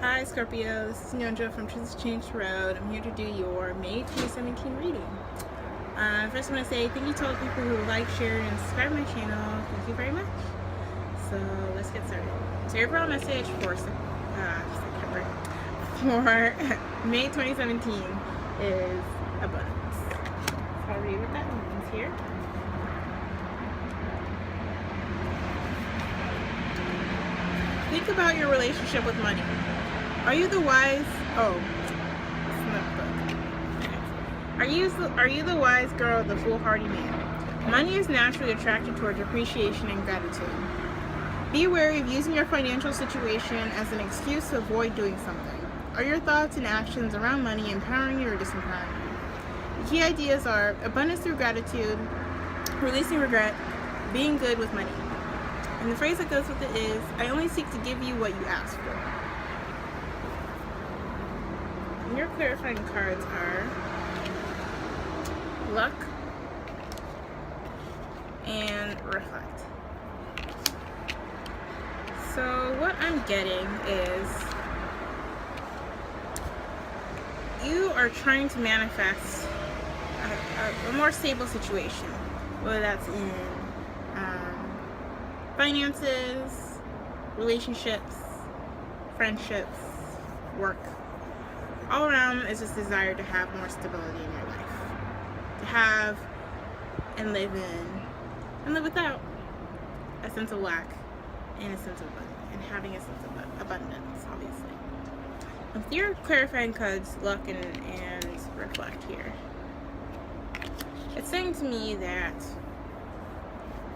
Hi Scorpio, this is Nyonjo from Truth Change Road. I'm here to do your May 2017 reading. First I want to say thank you to all the people who like, share, and subscribe to my channel. Thank you very much. So let's get started. So your overall message for September for May 2017 is abundance. So I'll read what that means here. Think about your relationship with money. Are you the wise? Oh, it's in the book. Are you the wise girl, the foolhardy man? Money is naturally attracted towards appreciation and gratitude. Be wary of using your financial situation as an excuse to avoid doing something. Are your thoughts and actions around money empowering you or disempowering you? The key ideas are abundance through gratitude, releasing regret, being good with money. And the phrase that goes with it is, I only seek to give you what you ask for. And your clarifying cards are luck and reflect. So what I'm getting is you are trying to manifest a more stable situation, whether that's in finances, relationships, friendships, work. All around is this desire to have more stability in your life. To have and live in and live without a sense of lack and a sense of abundance, and having a sense of abundance, obviously. With your clarifying cards, luck and reflect here, it's saying to me that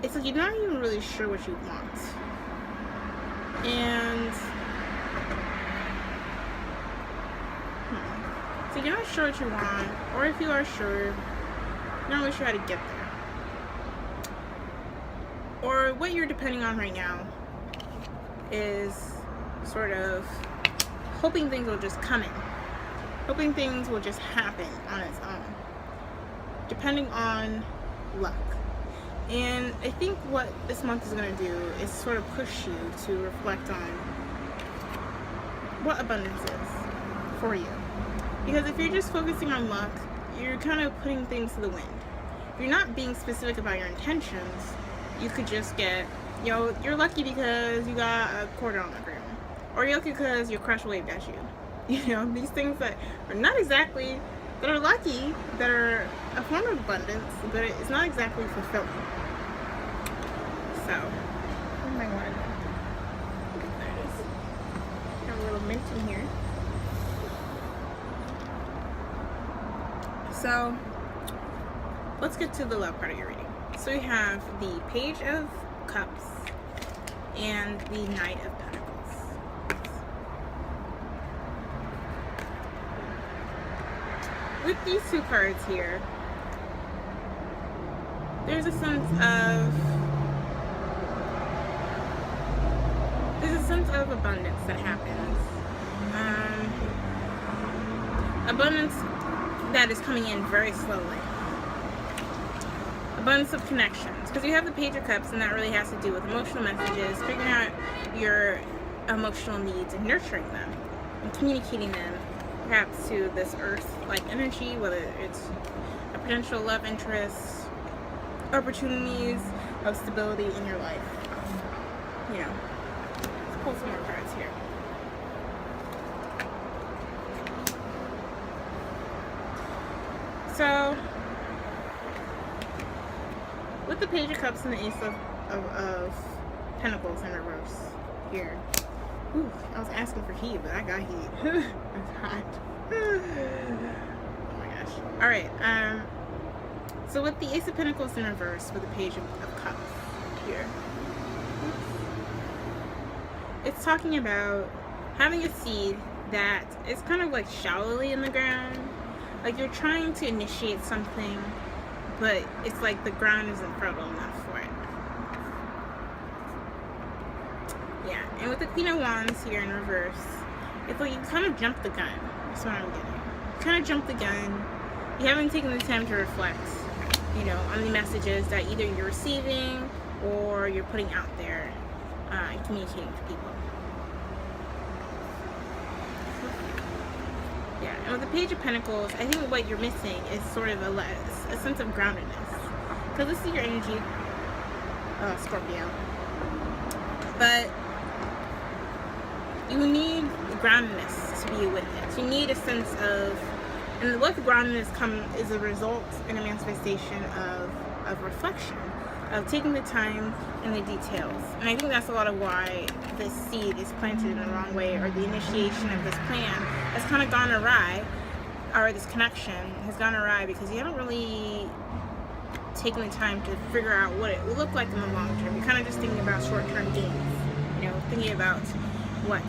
it's like you're not even really sure what you want. And so you're not sure what you want, or if you are sure, you're not really sure how to get there. Or what you're depending on right now is sort of hoping things will just come in. Hoping things will just happen on its own. Depending on luck. And I think what this month is going to do is sort of push you to reflect on what abundance is for you. Because if you're just focusing on luck, you're kind of putting things to the wind. If you're not being specific about your intentions, you could just get, you're lucky because you got a quarter on the ground. Or you're lucky because your crush waved at you. These things that are not exactly, that are lucky, that are a form of abundance, but it's not exactly fulfilling. So, where am I going? There it is. Got a little mint in here. So, let's get to the love part of your reading. So we have the Page of Cups and the Knight of Pentacles. With these two cards here, there's a sense of abundance that happens. Abundance that is coming in very slowly. Abundance of connections, because you have the Page of Cups, and that really has to do with emotional messages, figuring out your emotional needs and nurturing them and communicating them perhaps to this earth-like energy, whether it's a potential love interest, opportunities of stability in your life. Let's pull some more cards here. So, with the Page of Cups and the Ace of Pentacles in reverse here. Ooh, I was asking for heat, but I got heat. It's hot. Oh my gosh. Alright, so with the Ace of Pentacles in reverse, with the Page of Cups here, it's talking about having a seed that is kind of like shallowly in the ground. Like you're trying to initiate something, but it's like the ground isn't fertile enough for it. Yeah, and with the Queen of Wands here in reverse, it's like you kind of jumped the gun. That's what I'm getting. You kind of jumped the gun. You haven't taken the time to reflect, on the messages that either you're receiving or you're putting out there and communicating to people. Yeah, and with the Page of Pentacles, I think what you're missing is sort of a sense of groundedness. Because this is your energy, Scorpio. But you need groundedness to be with it. You need a sense of, and what groundedness is a result and a manifestation of reflection, of taking the time and the details. And I think that's a lot of why this seed is planted in the wrong way, or the initiation of this plan has kind of gone awry, or this connection has gone awry, because you haven't really taken the time to figure out what it will look like in the long term. You're kind of just thinking about short-term gains, you know, thinking about what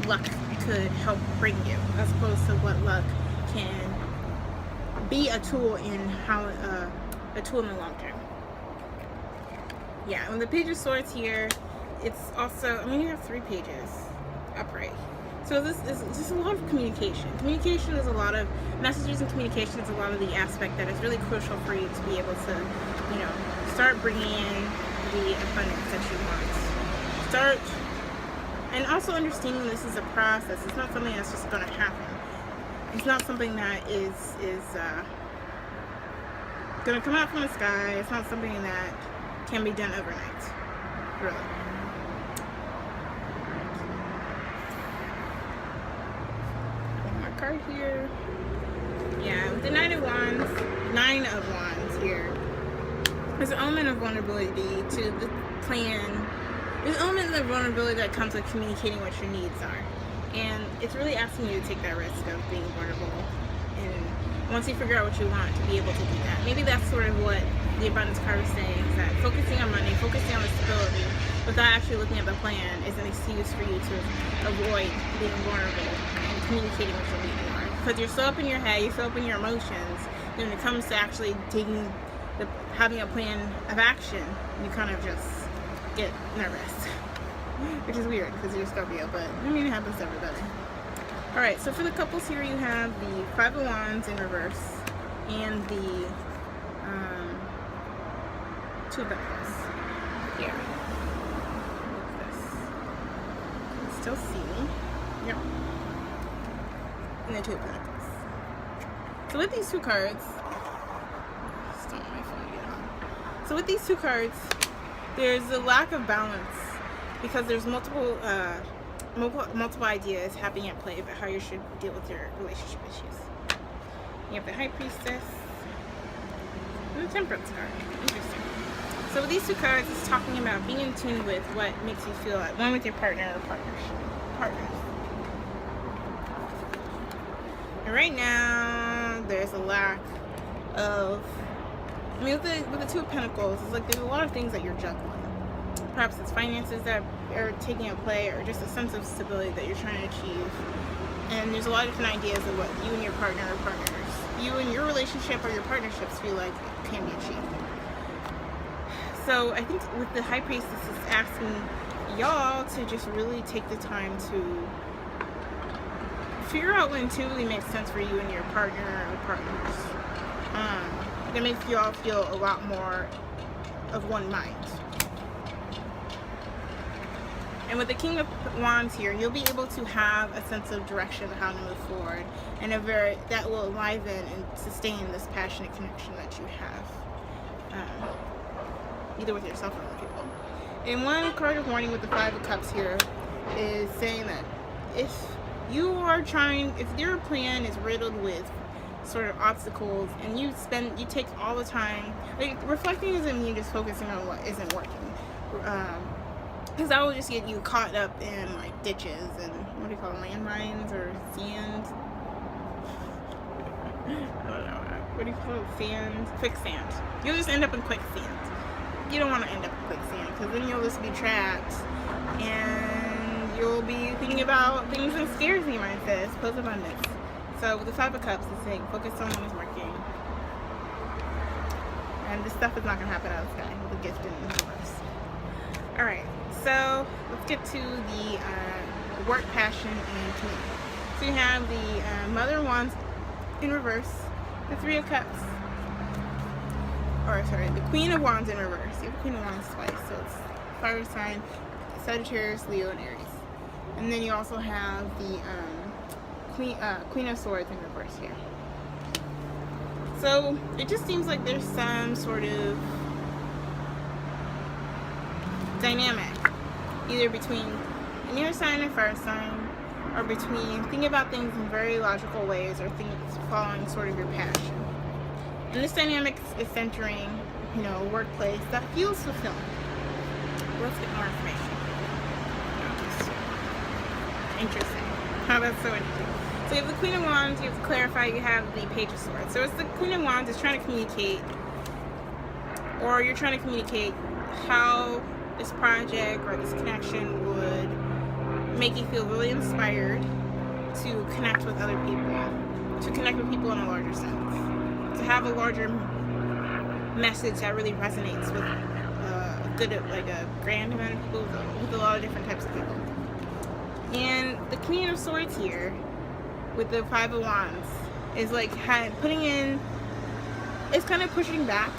luck could help bring you, as opposed to what luck can be a tool in a tool in the long term. Yeah, when the Page of Swords here, it's also, I mean, you have 3 pages upright. So this is just a lot of communication. Communication is a lot of messages, and communication is a lot of the aspect that is really crucial for you to be able to, you know, start bringing in the abundance that you want. Start, and also understanding this is a process. It's not something that's just going to happen. It's not something that is going to come out from the sky. It's not something that can be done overnight, really. One more card here. Yeah, with the Nine of Wands here, there's an element of vulnerability to the plan. There's an element of vulnerability that comes with communicating what your needs are. And it's really asking you to take that risk of being vulnerable. And once you figure out what you want, to be able to do that. Maybe that's sort of what the abundance card is saying, is that focusing on money, focusing on the stability, without actually looking at the plan, is an excuse for you to avoid being vulnerable and communicating what your needs are. Because you're so up in your head, you're so up in your emotions, then when it comes to actually having a plan of action, you kind of just get nervous. Which is weird because you're Scorpio, but I mean, it happens to everybody. Alright, so for the couples here, you have the Five of Wands in reverse and the Two of Pentacles here. Look at this. You can still see me. Yep. And the Two of Pentacles. So with these two cards, just don't want my phone to get on. So with these two cards, there's a lack of balance, because there's multiple ideas happening at play about how you should deal with your relationship issues. You have the High Priestess and the Temperance card. Interesting. So with these two cards, it's talking about being in tune with what makes you feel at one with your partner or partners. And right now, there's a lack of, I mean, with the Two of Pentacles, it's like there's a lot of things that you're juggling. Perhaps it's finances that are taking a play, or just a sense of stability that you're trying to achieve. And there's a lot of different ideas of what you and your partner or partners, you and your relationship or your partnerships feel like can be achieved. So I think with the High Priestess, it's asking y'all to just really take the time to figure out what intuitively makes sense for you and your partner or partners. That makes y'all feel a lot more of one mind. And with the King of Wands here, you'll be able to have a sense of direction of how to move forward, and that will enliven and sustain this passionate connection that you have, either with yourself or other people. And one card of warning with the Five of Cups here is saying that if your plan is riddled with sort of obstacles, and you take all the time, like, reflecting doesn't mean just focusing on what isn't working. Because that will just get you caught up in like ditches and what do you call them, landmines or sand? I don't know. What do you call it? Sand? Quicksand. You'll just end up in quicksand. You don't want to end up in quicksand, because then you'll just be trapped and you'll be thinking about things that scares you, mine says. Close abundance. So with the Five of Cups, it's saying focus on what is working. And this stuff is not going to happen out of the sky with the gift in reverse. Alright. So let's get to the work, passion, and commitment. So you have the Mother of Wands in reverse, the Three of Cups, the Queen of Wands in reverse. You have the Queen of Wands twice, so it's fire sign, Sagittarius, Leo, and Aries. And then you also have the Queen of Swords in reverse here. So it just seems like there's some sort of dynamic, either between an air sign and fire sign, or between thinking about things in very logical ways, or things following sort of your passion. And this dynamic is centering, a workplace that feels fulfilling. Let's get more information. Interesting. How that's so interesting. So you have the Queen of Wands, you have to clarify, you have the Page of Swords. So it's the Queen of Wands is trying to communicate, or you're trying to communicate how this project or this connection would make you feel really inspired to connect with other people, to connect with people in a larger sense, to have a larger message that really resonates with a grand amount of people, with a lot of different types of people. And the Queen of Swords here, with the Five of Wands, is like putting in, it's kind of pushing back.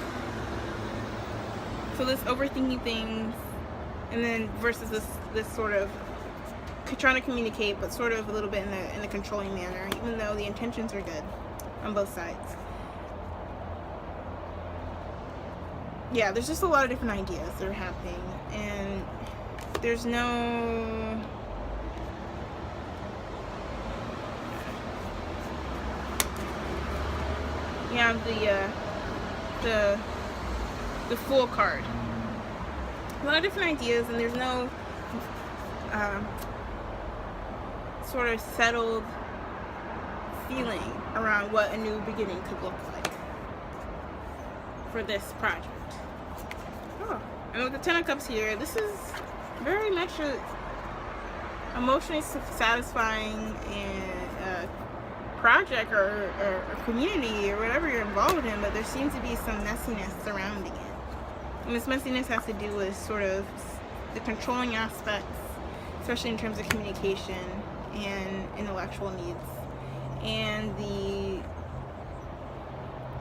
So this overthinking things, and then versus this sort of trying to communicate, but sort of a little bit in a controlling manner, even though the intentions are good on both sides. Yeah, there's just a lot of different ideas that are happening, and there's no... You have the Fool card. A lot of different ideas, and there's no sort of settled feeling around what a new beginning could look like for this project. Oh, and with the Ten of Cups here, this is very much a emotionally satisfying and project or community or whatever you're involved in, but there seems to be some messiness surrounding it. And this messiness has to do with sort of the controlling aspects, especially in terms of communication and intellectual needs, and the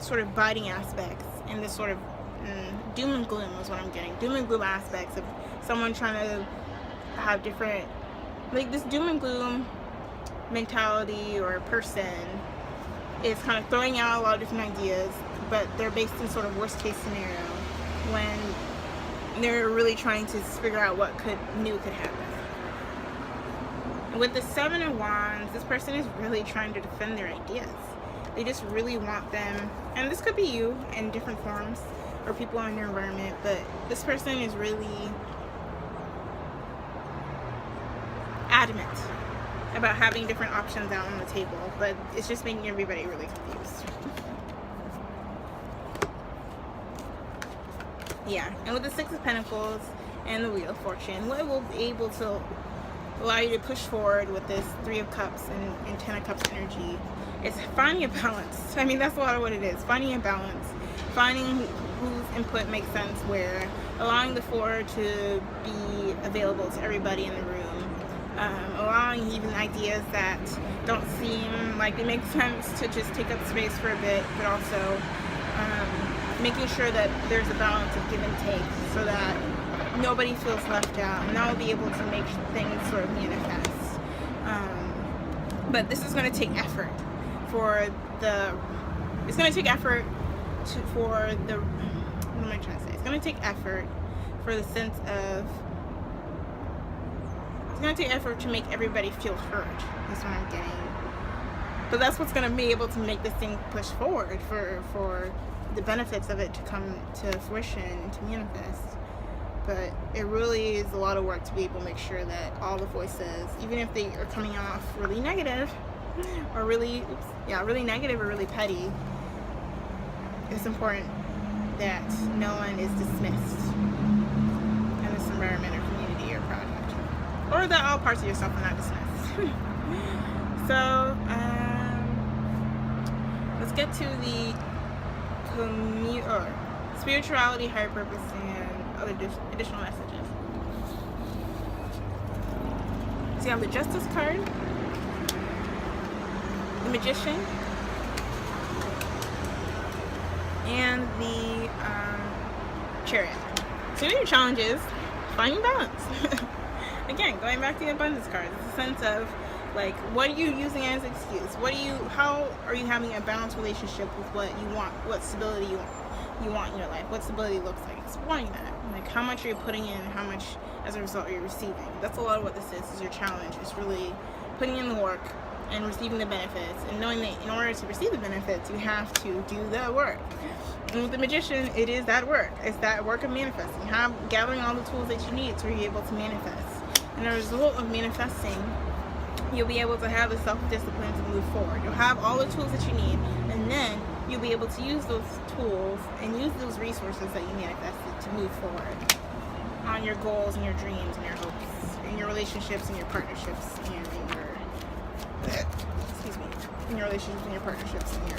sort of biting aspects and this sort of doom and gloom is what I'm getting. Doom and gloom aspects of someone trying to have different, like this doom and gloom mentality or person is kind of throwing out a lot of different ideas, but they're based in sort of worst case scenario when they're really trying to figure out what new could happen. With the Seven of Wands, this person is really trying to defend their ideas. They just really want them, and this could be you in different forms or people in your environment, but this person is really adamant about having different options out on the table, but it's just making everybody really confused. Yeah, and with the Six of Pentacles and the Wheel of Fortune, what will be able to allow you to push forward with this Three of Cups and Ten of Cups energy is finding a balance. I mean, that's a lot of what it is. Finding a balance. Finding whose input makes sense where. Allowing the Four to be available to everybody in the room. Allowing even ideas that don't seem like they make sense to just take up space for a bit, but also making sure that there's a balance of give and take so that nobody feels left out, and that will be able to make things sort of manifest. But this is going to take effort for it's going to take effort what am I trying to say? It's going to take effort for the sense of, it's going to take effort to make everybody feel heard. That's what I'm getting. But that's what's going to be able to make this thing push forward for the benefits of it to come to fruition, to manifest. But it really is a lot of work to be able to make sure that all the voices, even if they are coming off really negative or really negative or really petty, it's important that no one is dismissed in this environment or community or project, or that all parts of yourself are not dismissed. So let's get to the spirituality, higher purpose, and other additional messages. So you have the Justice card, the Magician, and the Chariot. So your challenge is finding balance. Again, going back to the abundance card, it's a sense of Like, what are you using as an excuse? How are you having a balanced relationship with what you want, what stability you want in your life, what stability looks like? Exploring that. Like, how much are you putting in, how much as a result are you receiving? That's a lot of what this is your challenge. It's really putting in the work and receiving the benefits, and knowing that in order to receive the benefits, you have to do the work. And with the magician, it is that work. It's that work of manifesting. Gathering all the tools that you need to be able to manifest. And as a result of manifesting, you'll be able to have the self-discipline to move forward. You'll have all the tools that you need, and then you'll be able to use those tools and use those resources that you manifested to move forward on your goals and your dreams and your hopes, in your relationships and your partnerships, and in your relationships and your partnerships and your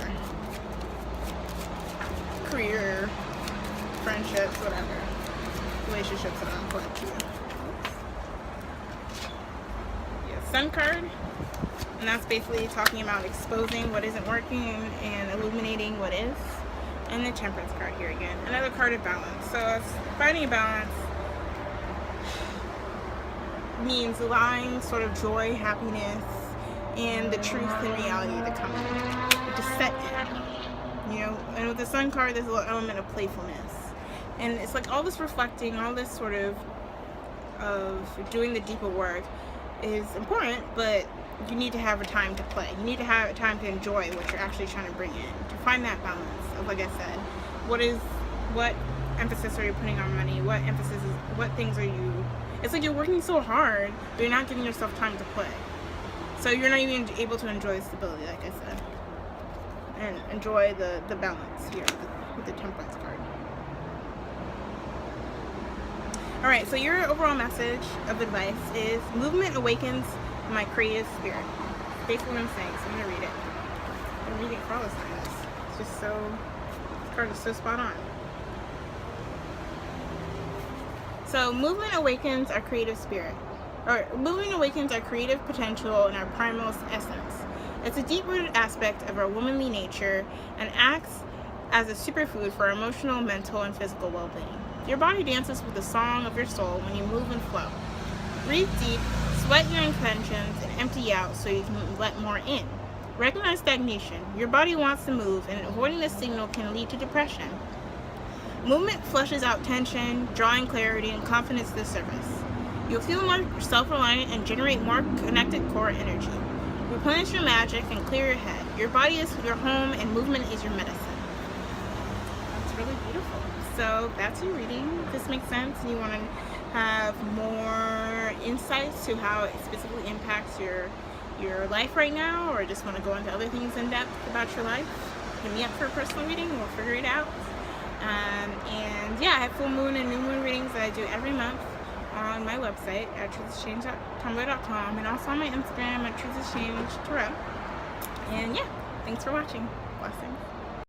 career, friendships, whatever. Relationships that are important to you. Sun card, and that's basically talking about exposing what isn't working and illuminating what is. And the Temperance card here again, another card of balance. So it's finding a balance means allowing sort of joy, happiness, and the truth and reality to come in, to set in, you know. And with the Sun card, there's a little element of playfulness, and it's like all this reflecting, all this sort of doing the deeper work is important, but you need to have a time to play. You need to have a time to enjoy what you're actually trying to bring in, to find that balance of, like I said, what emphasis are you putting on money, what things are you, it's like you're working so hard, but you're not giving yourself time to play. So you're not even able to enjoy stability, like I said, and enjoy the balance here with the Temperance card. Alright, so your overall message of advice is movement awakens my creative spirit. Basically what I'm saying, so I'm going to read it. I'm reading for all the signs. It's just so, this card is so spot on. So movement awakens our creative spirit. Or movement awakens our creative potential and our primal essence. It's a deep-rooted aspect of our womanly nature and acts as a superfood for our emotional, mental, and physical well-being. Your body dances with the song of your soul when you move and flow. Breathe deep, sweat your intentions, and empty out so you can let more in. Recognize stagnation. Your body wants to move, and avoiding this signal can lead to depression. Movement flushes out tension, drawing clarity and confidence to the surface. You'll feel more self-reliant and generate more connected core energy. Replenish your magic and clear your head. Your body is your home, and movement is your medicine. That's really beautiful. So that's your reading. If this makes sense and you want to have more insights to how it specifically impacts your life right now, or just want to go into other things in depth about your life, hit me up for a personal reading. We'll figure it out. And yeah, I have full moon and new moon readings that I do every month on my website at truthexchange.tumblr.com, and also on my Instagram at truthexchange tarot. And yeah, thanks for watching. Blessings.